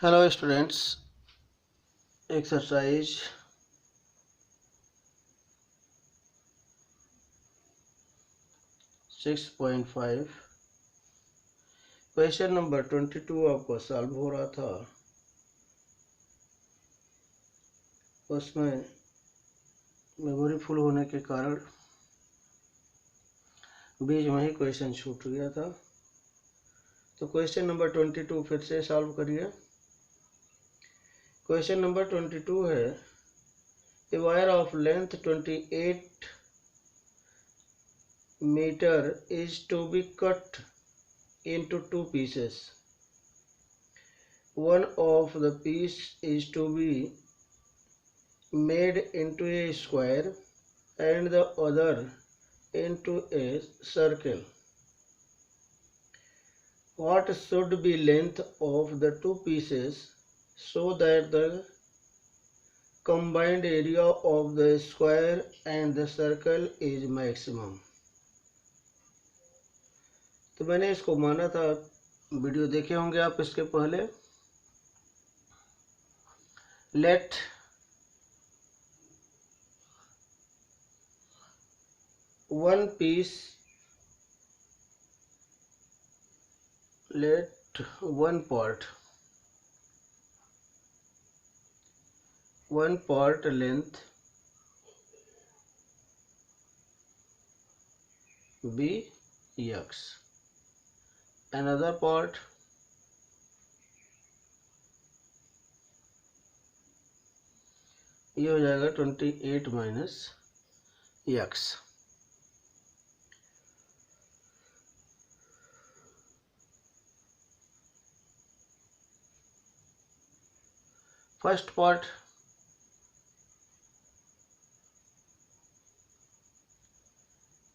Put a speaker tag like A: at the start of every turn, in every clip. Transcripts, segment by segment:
A: Hello students, exercise 6.5 question number 22 आपको solve हो रहा था। उसमें मेमोरी फुल होने के कारण बीच में ही क्वेश्चन छूट गया था। तो क्वेश्चन नंबर 22 फिर से सॉल्व करिए। क्वेश्चन नंबर 22 है a wire of length 28 meter is to be cut into two pieces. One of the piece is to be made into a square and the other into a circle. What should be length of the two pieces so that the combined area of the square and the circle is maximum? तो मैंने इसको माना था, video देखे होंगे आप इसके पहले। Let one piece let one part length be x, another part ये हो जाएगा 28 minus x। First part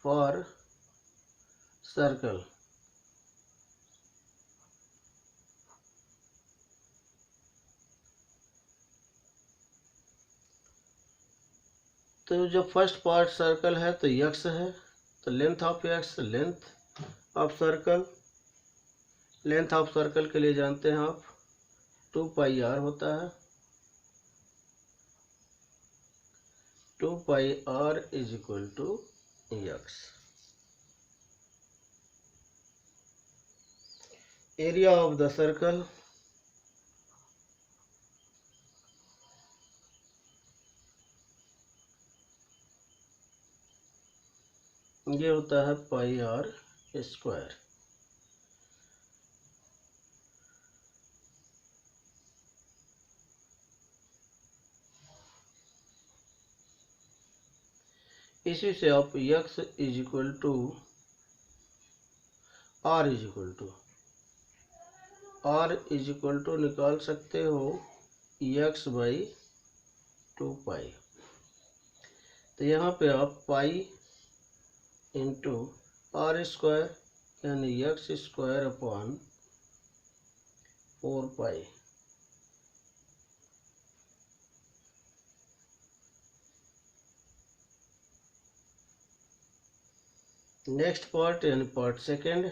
A: for circle, तो जो फर्स्ट पार्ट सर्कल है तो x है, तो length of x, length of circle, length of circle के लिए जानते हैं आप 2 पाई r होता है। 2 pi r is equal to x। Area of the circle ये होता है पाई r स्क्वायर। इसी से आप x is equal to r is equal to निकाल सकते हो x बाई 2 पाई। तो यहाँ पे आप पाई इंटू आर स्क्वायर यानी x square upon 4 pi. Next part यानी पार्ट सेकेंड,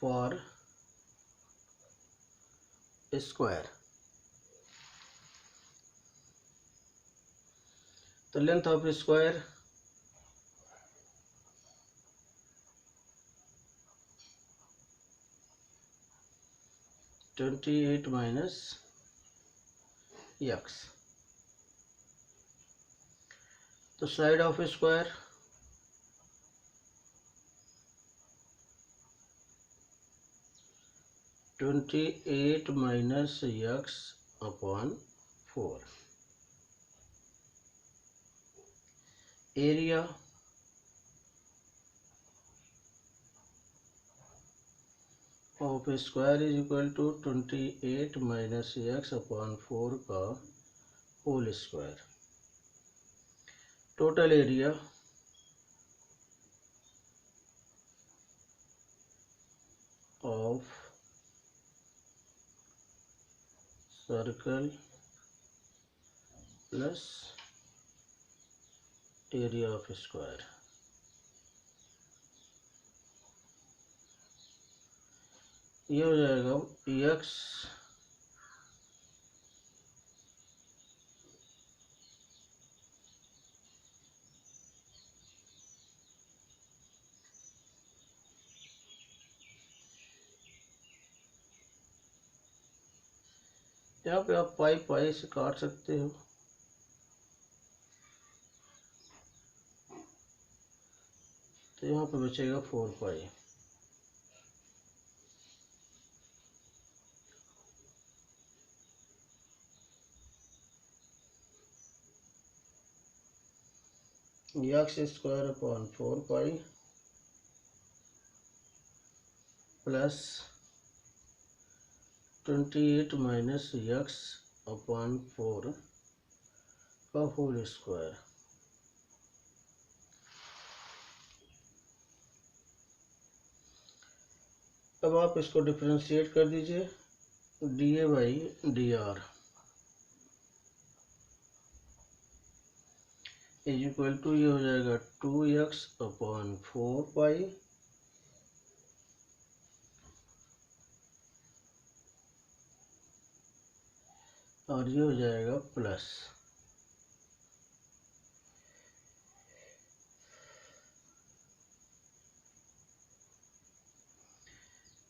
A: फॉर स्क्वायर। तो length of square twenty 8 minus x। तो side of square twenty 8 minus x upon 4। Area of square is equal to 28 minus x upon 4 का whole square. Total area of circle plus area of square. ये हो जाएगा x यहाँ पे आप पाई पाई से काट सकते हो। तो यहाँ पे बचेगा 4 pi. X square upon 4 pi plus 28 minus x upon 4 का होल स्क्वायर। अब आप इसको डिफरेंशिएट कर दीजिए, d a by d r is equal to ये हो जाएगा 2x अपॉन 4 पाई और ये हो जाएगा प्लस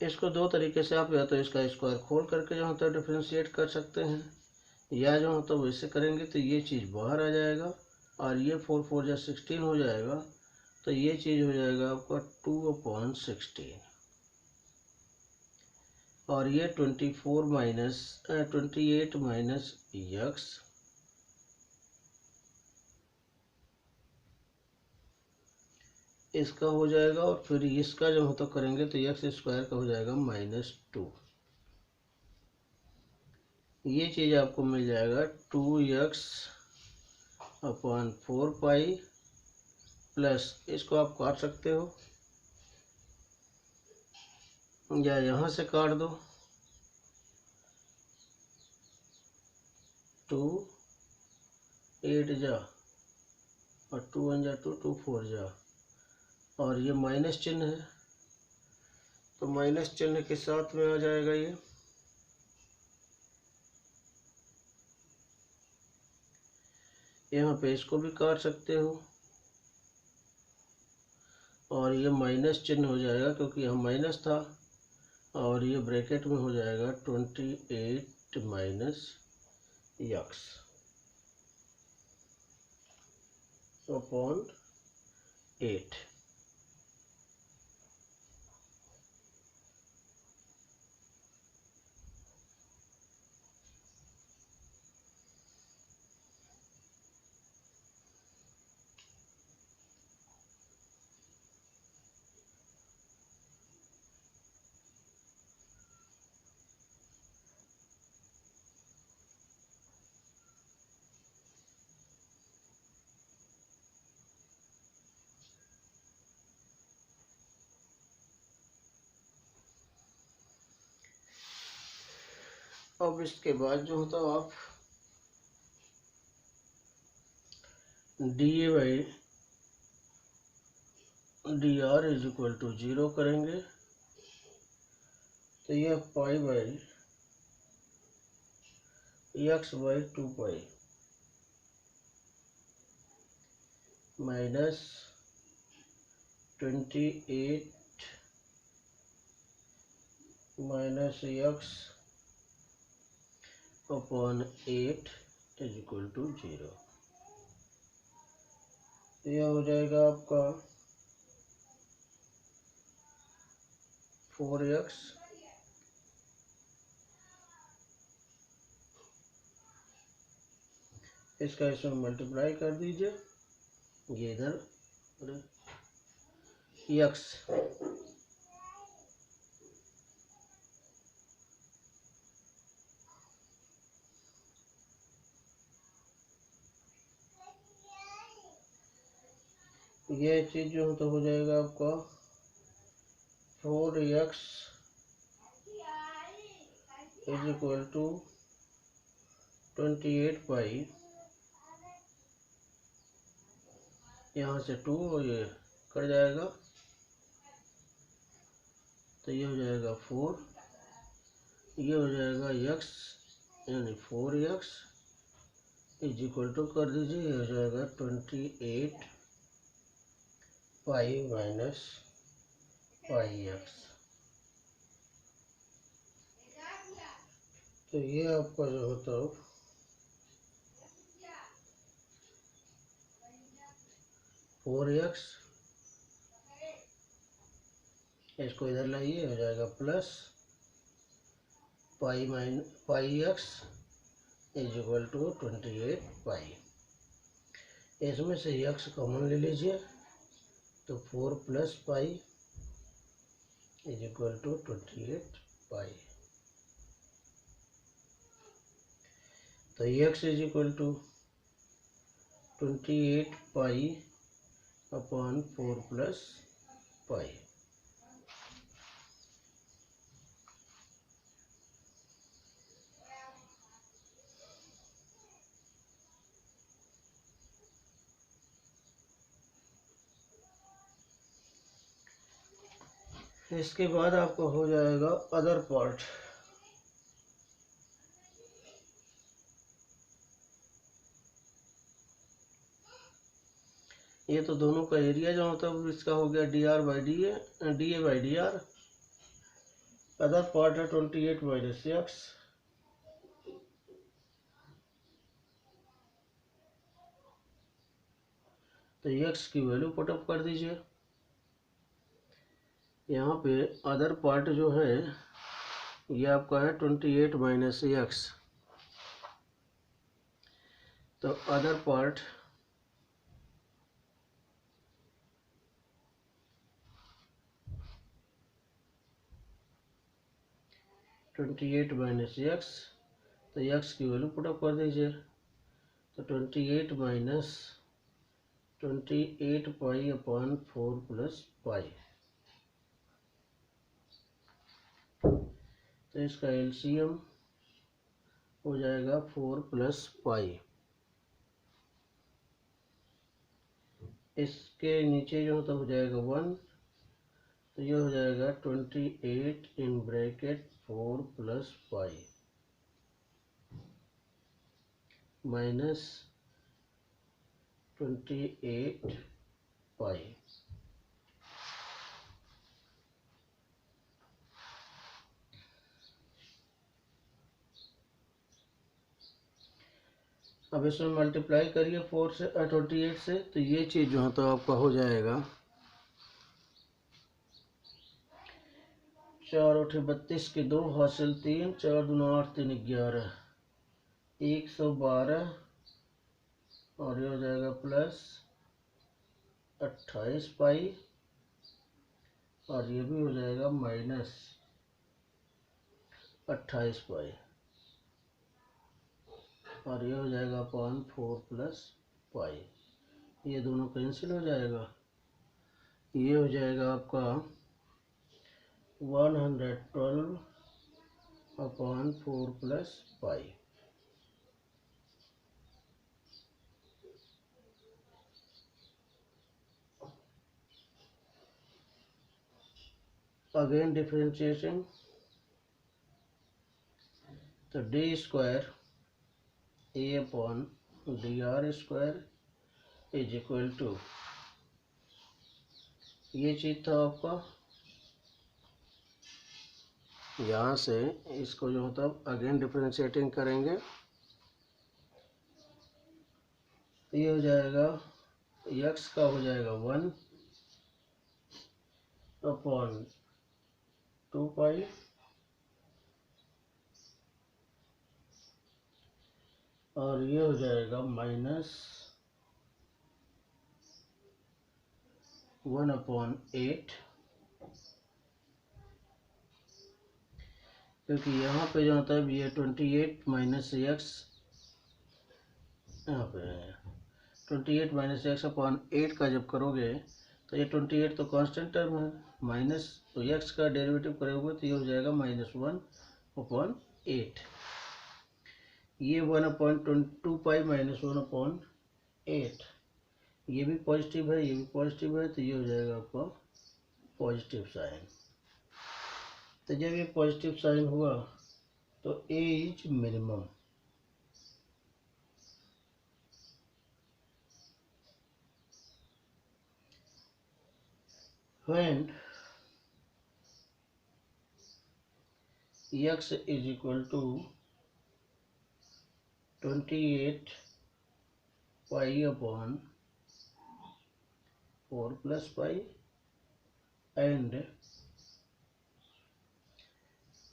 A: इसको दो तरीके से आप या तो इसका स्क्वायर खोल करके जो होता है डिफरेंशिएट कर सकते हैं, या जो होता है वैसे करेंगे तो ये चीज़ बाहर आ जाएगा और ये 4 4 जा 16 हो जाएगा। तो ये चीज़ हो जाएगा आपका 2/16 और ये 28 माइनस एक्स इसका हो जाएगा और फिर इसका जो होता करेंगे तो एक्स स्क्वायर का हो जाएगा -2। ये चीज़ आपको मिल जाएगा 2x अपॉन 4 पाई प्लस इसको आप काट सकते हो या यहाँ से काट दो 2 8 जा और 2 1 जा 2 2 4 जा और ये माइनस चिन्ह है तो माइनस चिन्ह के साथ में आ जाएगा ये। यहाँ पे इसको भी काट सकते हो और ये माइनस चिन्ह हो जाएगा क्योंकि यहाँ माइनस था और ये ब्रैकेट में हो जाएगा 28 माइनस एक्स अपॉन 8। अब इसके बाद जो होता है आप d a by d r is equal to 0 करेंगे तो यह pi by x by 2 pi minus 28 minus x upon 8 is equal to 0। यह हो जाएगा आपका 4x इसका इसमें मल्टीप्लाई कर दीजिए, ये इधर x ये चीज़ जो तो हो जाएगा आपका 4x इज इक्वल टू 28 पाई, यहाँ से 2 और ये कट जाएगा तो ये हो जाएगा 4 ये हो जाएगा x यानी 4x इज इक्वल टू कर दीजिए, ये हो जाएगा 28 पाई माइनस पाई x। तो ये आपका जो होता है 4x, इसको इधर लाइए, हो जाएगा plus pi x is equal to 28 pi. इसमें से x कॉमन ले लीजिए, तो 4 plus pi is equal to 28 pi. तो x is equal to 28 pi upon 4 plus pi. इसके बाद आपको हो जाएगा अदर पार्ट। ये तो दोनों का एरिया जो होता है इसका हो गया dr by D a by d are. Other part है 28 माइनस एक्स। तो x की वैल्यू पुटअप कर दीजिए। यहाँ पे अदर पार्ट जो है ये आपका है 28 माइनस एक्स। तो other part twenty eight minus x, तो एक्स की वैल्यू पुटअप कर दीजिए। तो 28 minus 28 pi upon 4 plus pi. तो इसका एलसीएम हो जाएगा 4 प्लस पाई। इसके नीचे जो तो हो जाएगा 1, तो ये हो जाएगा 28 in bracket 4 plus pi minus 28 पाई। अब इसमें मल्टीप्लाई करिए 4 से 28 से, तो ये चीज़ जो है तो आपका हो जाएगा 4 8 32 के 2 हासिल 3, 4 2 8 3 11, 112। और ये हो जाएगा प्लस 28 पाई, और ये भी हो जाएगा माइनस 28 पाई, और ये हो जाएगा अपॉन 4 प्लस पाई। ये दोनों कैंसिल हो जाएगा। ये हो जाएगा आपका 112 upon 4 plus pi. Again differentiation, तो d square a upon d r square is equal to, ये चीज था आपका। यहाँ से इसको जो होता है अगेन डिफरेंशिएटिंग करेंगे, तो ये हो जाएगा x का हो जाएगा 1 अपॉन 2 पाई, और ये हो जाएगा माइनस 1 अपॉन 8, क्योंकि यहाँ पे जो होता है ये 28 माइनस एक्स, यहाँ पे 28 माइनस एक्स अपॉन 8 का जब करोगे तो ये 28 तो कांस्टेंट टर्म है, माइनस तो एक्स का डेरिवेटिव करोगे तो ये हो जाएगा -1 अपॉन 8। ये 1 अपॉन 2 पाई माइनस 1 अपॉन 8, ये भी पॉजिटिव है, ये भी पॉजिटिव है, तो ये हो जाएगा आपका पॉजिटिव साइन। तो जब ये पॉजिटिव साइन हुआ तो a is minimum. When x is equal to 28 pi upon 4 plus pi and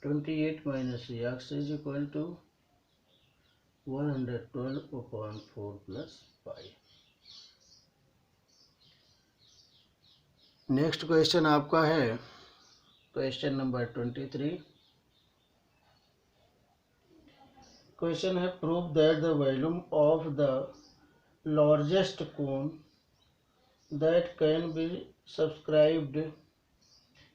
A: 28 minus x is equal to 112 upon 4 plus pi। Next question आपका है क्वेश्चन नंबर 23। क्वेश्चन है prove that the volume of the largest cone that can be subscribed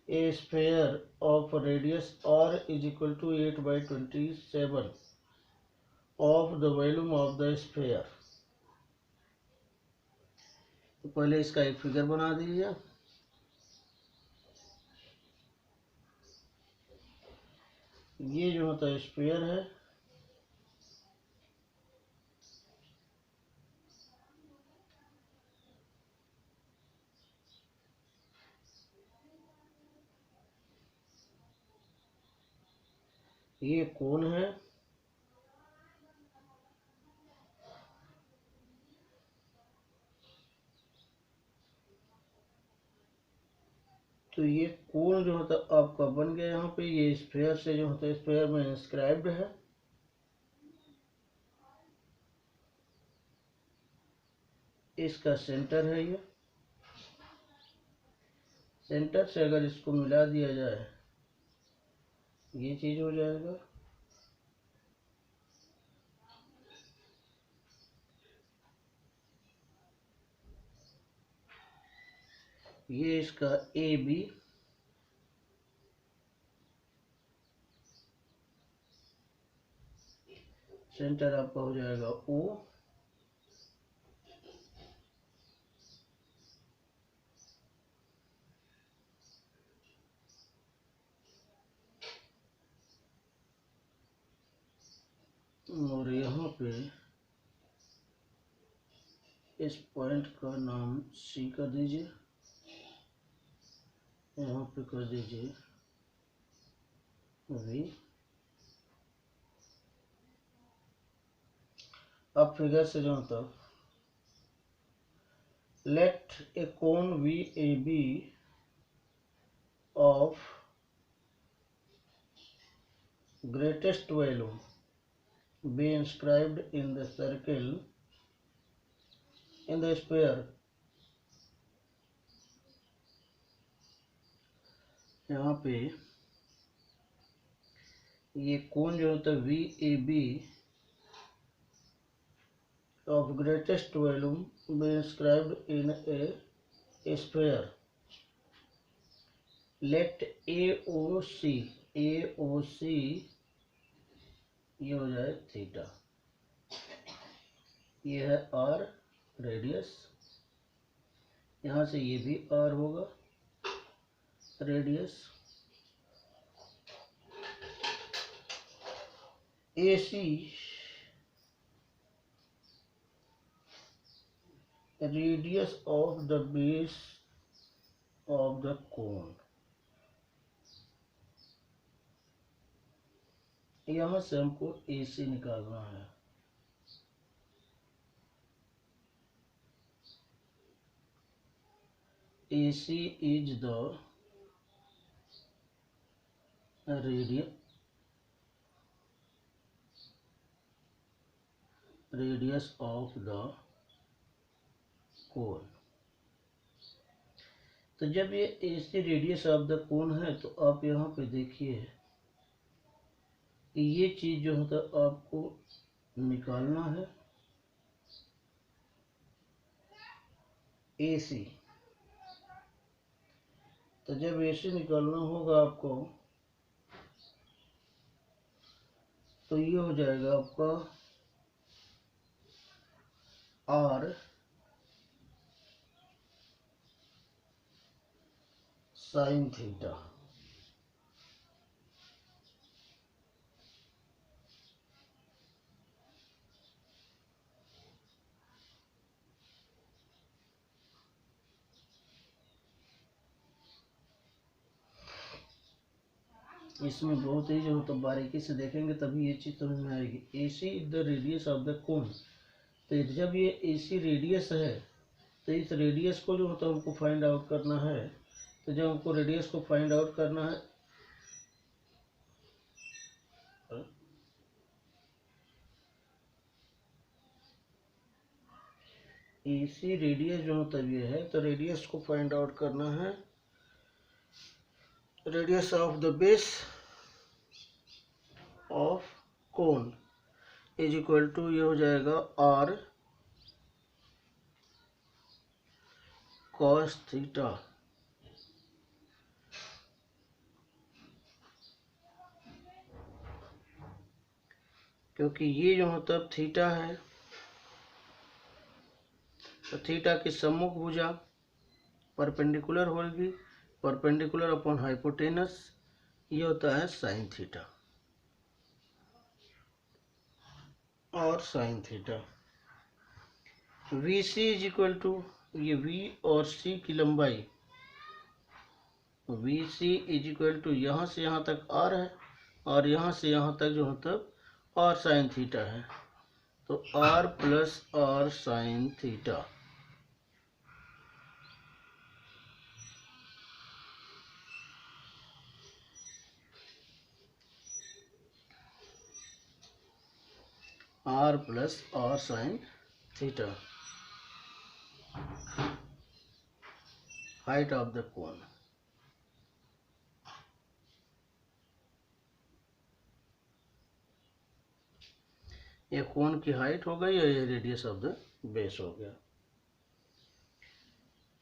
A: a sphere of radius r is equal to 8/27 of the volume of the sphere। तो पहले इसका एक figure बना दीजिए। ये जो होता है स्फीयर है, ये कोन है, तो ये कोण जो होता है आपका बन गया यहाँ पे। ये स्फीयर से जो होता है स्फीयर में इंस्क्राइब्ड है। इसका सेंटर है, ये सेंटर से अगर इसको मिला दिया जाए ये चीज हो जाएगा। ये इसका ए बी, सेंटर आपका हो जाएगा ओ, और यहाँ पे इस पॉइंट का नाम सी कर दीजिए, यहाँ पे कर दीजिए वी। अब फिगर से जो होता let a cone V A B of greatest value be inscribed in the circle in the sphere। यहाँ पे ये कोण जो होता है V A B of greatest volume be inscribed in a sphere। Let AOC ये हो जाए थीटा, ये है आर रेडियस, यहाँ से ये भी आर होगा radius. AC radius of the base of the cone. यहाँ से हमको AC निकालना है। AC is the radius of the cone. तो जब ये AC radius of the cone है तो आप यहाँ पे देखिए कि ये चीज जो होता है आपको निकालना है AC। तो जब AC निकालना होगा आपको तो ये हो जाएगा आपका R साइन थीटा। इसमें बहुत ही जो तो बारीकी से देखेंगे तभी ये चीज़ समझ में आएगी। AC is the radius of the cone. तो जब ये AC रेडियस है तो इस रेडियस को जो होता है हमको फाइंड आउट करना है। तो जब हमको रेडियस को फाइंड आउट करना है AC रेडियस जो होता ये है, तो रेडियस को फाइंड आउट करना है। Radius of the base of cone is equal to ये हो जाएगा R cos थीटा। क्योंकि ये जो होता है थीटा है, तो थीटा की सम्मुख भुजा परपेंडिकुलर होगी, परपेंडिकुलर अपॉन हाइपोटेनस, ये होता है साइन थीटा और sine theta. V C is equal to ये V और C की लंबाई, V C is equal to यहाँ से यहाँ तक R है और यहाँ से यहाँ तक जो होता है R साइन थीटा है, तो R plus R sine theta. R plus R sine theta, height of the cone. ये कोन की हाइट हो गई और ये रेडियस ऑफ द बेस हो गया।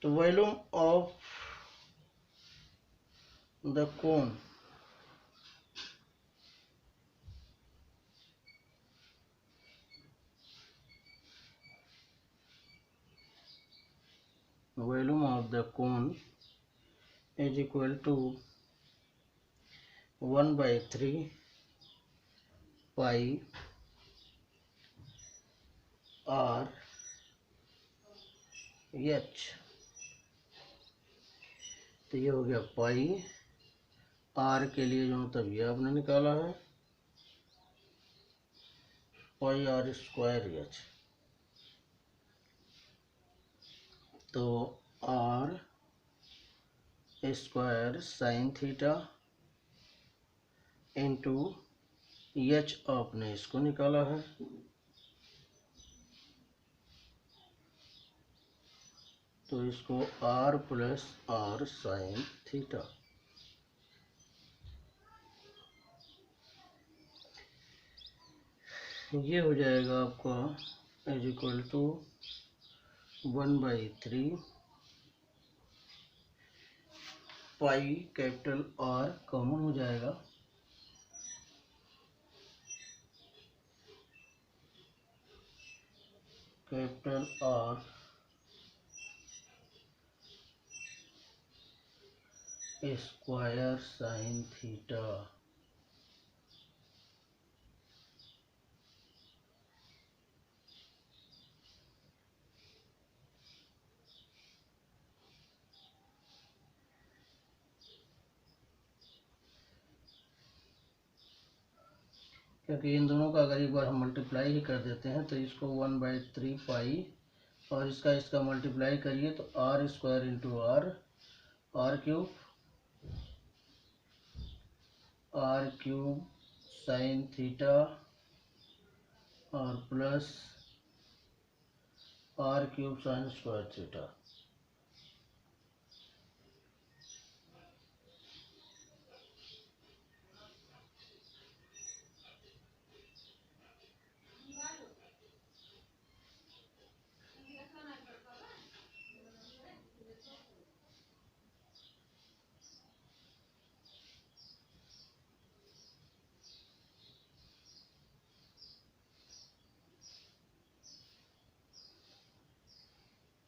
A: तो volume of the cone is equal to 1/3 pi R H। तो ये हो गया पाई, R के लिए जो मतलब ये आपने निकाला है पाई R स्क्वायर H। तो R square sine theta into H आपने इसको निकाला है, तो इसको R plus R sine theta. ये हो जाएगा आपका is equal to 1/3 pi, capital R common हो जाएगा, capital R square sine theta. क्योंकि इन दोनों का अगर एक बार हम मल्टीप्लाई ही कर देते हैं तो इसको 1/3 पाई और इसका मल्टीप्लाई करिए तो R square into R cube sine theta और plus R cube sine square theta.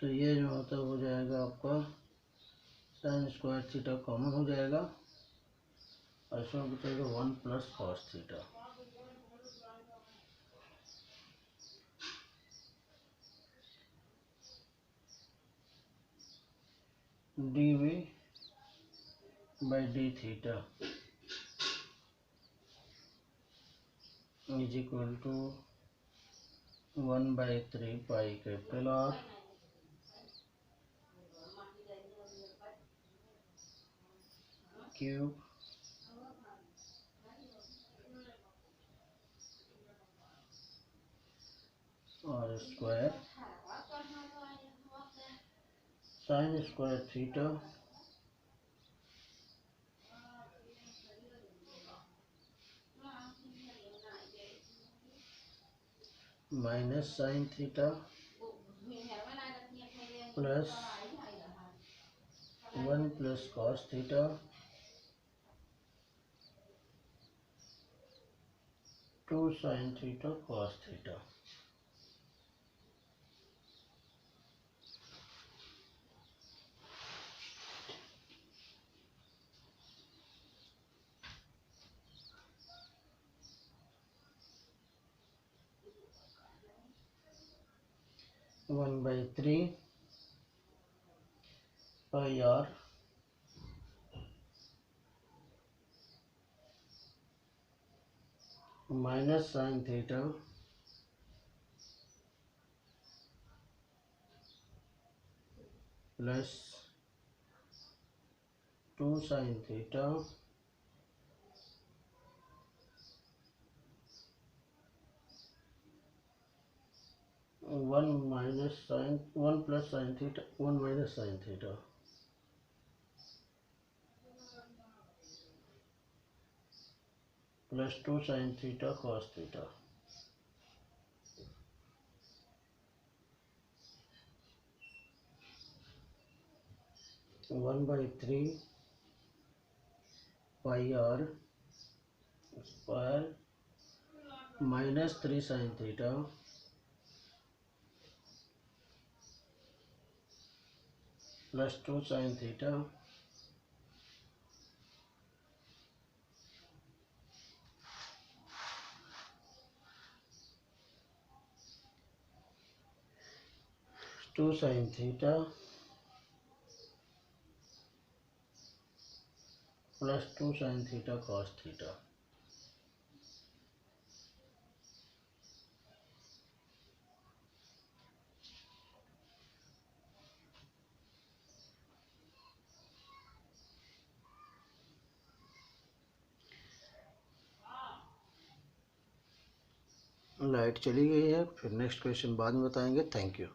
A: तो ये जो होता हो जाएगा आपका साइन स्क्वायर थीटा कॉमन हो जाएगा और इसमें बचेगा 1 plus cos theta. dv/d theta is equal to 1/3 pi capital R cube R square sine square theta minus sine theta plus 1 plus cos theta 2 sine theta cos theta. One by 3 pi R minus sine theta plus 2 sine theta 1 plus sine theta 1 minus sine theta plus 2 sine theta cos theta. One by 3 pi R square minus 3 sign theta plus 2 sine theta 2 sine theta plus 2 sine theta cos theta. Light चली गई है, फिर next question बाद में बताएंगे। Thank you.